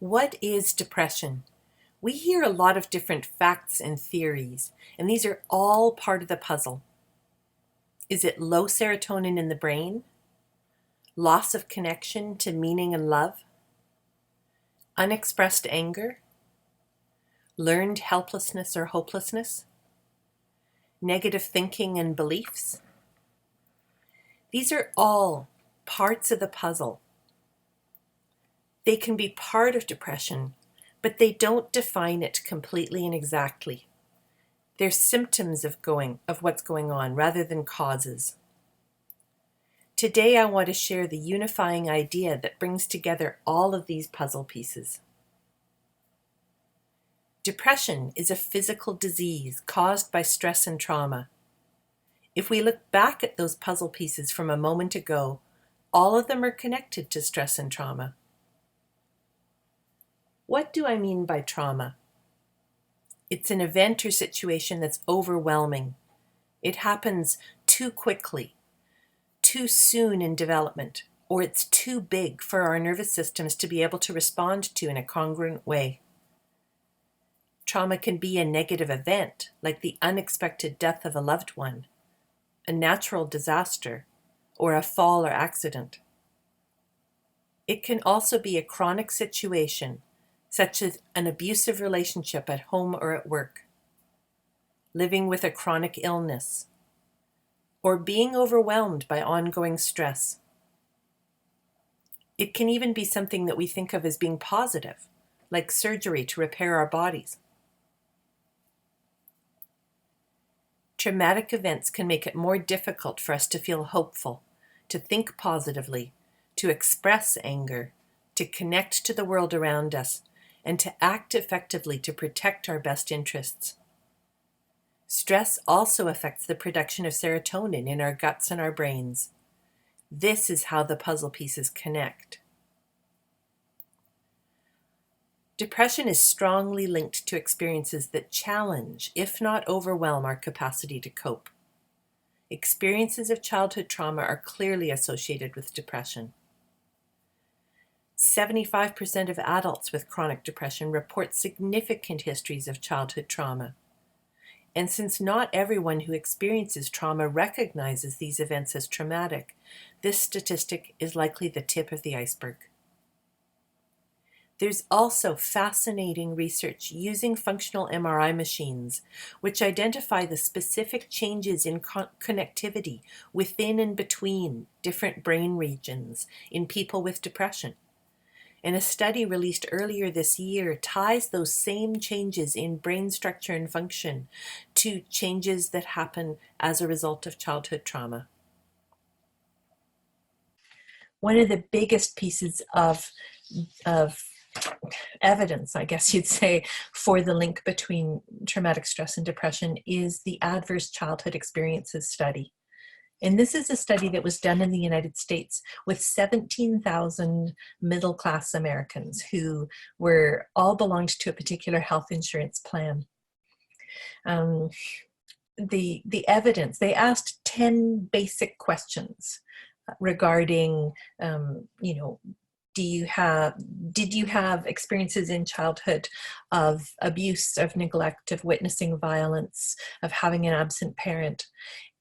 What is depression? We hear a lot of different facts and theories, and these are all part of the puzzle. Is it low serotonin in the brain? Loss of connection to meaning and love? Unexpressed anger? Learned helplessness or hopelessness? Negative thinking and beliefs? These are all parts of the puzzle. They can be part of depression, but they don't define it completely and exactly. They're symptoms of what's going on rather than causes. Today I want to share the unifying idea that brings together all of these puzzle pieces. Depression is a physical disease caused by stress and trauma. If we look back at those puzzle pieces from a moment ago, all of them are connected to stress and trauma. What do I mean by trauma? It's an event or situation that's overwhelming. It happens too quickly, too soon in development, or it's too big for our nervous systems to be able to respond to in a congruent way. Trauma can be a negative event, like the unexpected death of a loved one, a natural disaster, or a fall or accident. It can also be a chronic situation, such as an abusive relationship at home or at work, living with a chronic illness, or being overwhelmed by ongoing stress. It can even be something that we think of as being positive, like surgery to repair our bodies. Traumatic events can make it more difficult for us to feel hopeful, to think positively, to express anger, to connect to the world around us, and to act effectively to protect our best interests. Stress also affects the production of serotonin in our guts and our brains. This is how the puzzle pieces connect. Depression is strongly linked to experiences that challenge, if not overwhelm, our capacity to cope. Experiences of childhood trauma are clearly associated with depression. 75% of adults with chronic depression report significant histories of childhood trauma. And since not everyone who experiences trauma recognizes these events as traumatic, this statistic is likely the tip of the iceberg. There's also fascinating research using functional MRI machines, which identify the specific changes in connectivity within and between different brain regions in people with depression. And a study released earlier this year ties those same changes in brain structure and function to changes that happen as a result of childhood trauma. One of the biggest pieces of evidence, I guess you'd say, for the link between traumatic stress and depression is the Adverse Childhood Experiences study. And this is a study that was done in the United States with 17,000 middle-class Americans who were all belonged to a particular health insurance plan. The evidence, they asked 10 basic questions regarding, did you have experiences in childhood of abuse, of neglect, of witnessing violence, of having an absent parent?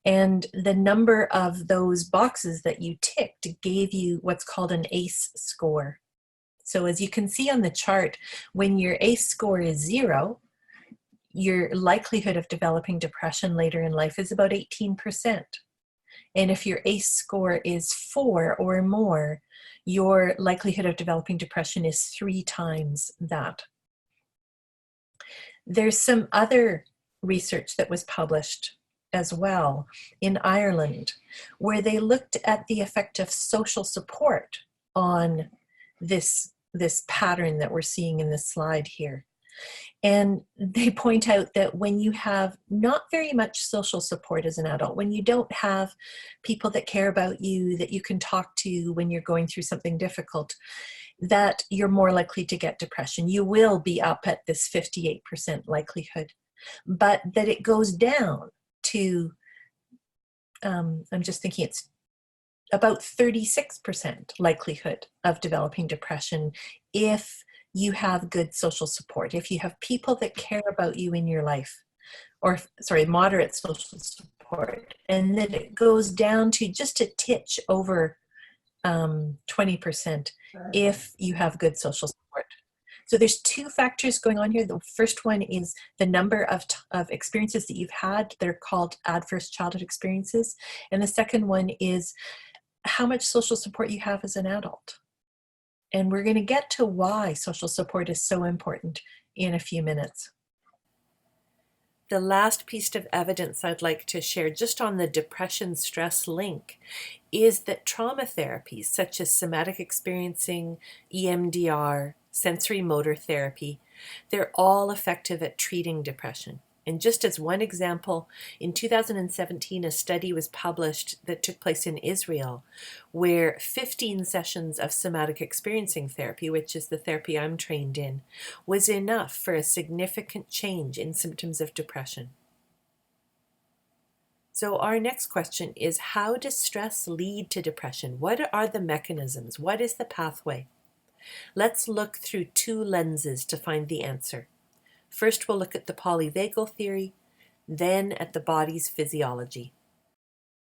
And the number of those boxes that you ticked gave you what's called an ACE score. So as you can see on the chart, when your ACE score is 0, your likelihood of developing depression later in life is about 18%. And if your ACE score is 4 or more, your likelihood of developing depression is 3 times that. There's some other research that was published as well in Ireland, where they looked at the effect of social support on this pattern that we're seeing in this slide here. And they point out that when you have not very much social support as an adult, when you don't have people that care about you, that you can talk to when you're going through something difficult, that you're more likely to get depression. You will be up at this 58% likelihood, but that it goes down to, I'm just thinking it's about 36% likelihood of developing depression if you have good social support, if you have people that care about you in your life, or sorry, moderate social support, and then it goes down to just a titch over 20% if you have good social support. So there's two factors going on here. The first one is the number of experiences that you've had that are called adverse childhood experiences. And the second one is how much social support you have as an adult. And we're going to get to why social support is so important in a few minutes. The last piece of evidence I'd like to share just on the depression stress link is that trauma therapies such as somatic experiencing, EMDR, sensory motor therapy, they're all effective at treating depression. And just as one example, in 2017, a study was published that took place in Israel where 15 sessions of somatic experiencing therapy, which is the therapy I'm trained in, was enough for a significant change in symptoms of depression. So our next question is, how does stress lead to depression? What are the mechanisms? What is the pathway? Let's look through two lenses to find the answer. First, we'll look at the polyvagal theory, then at the body's physiology.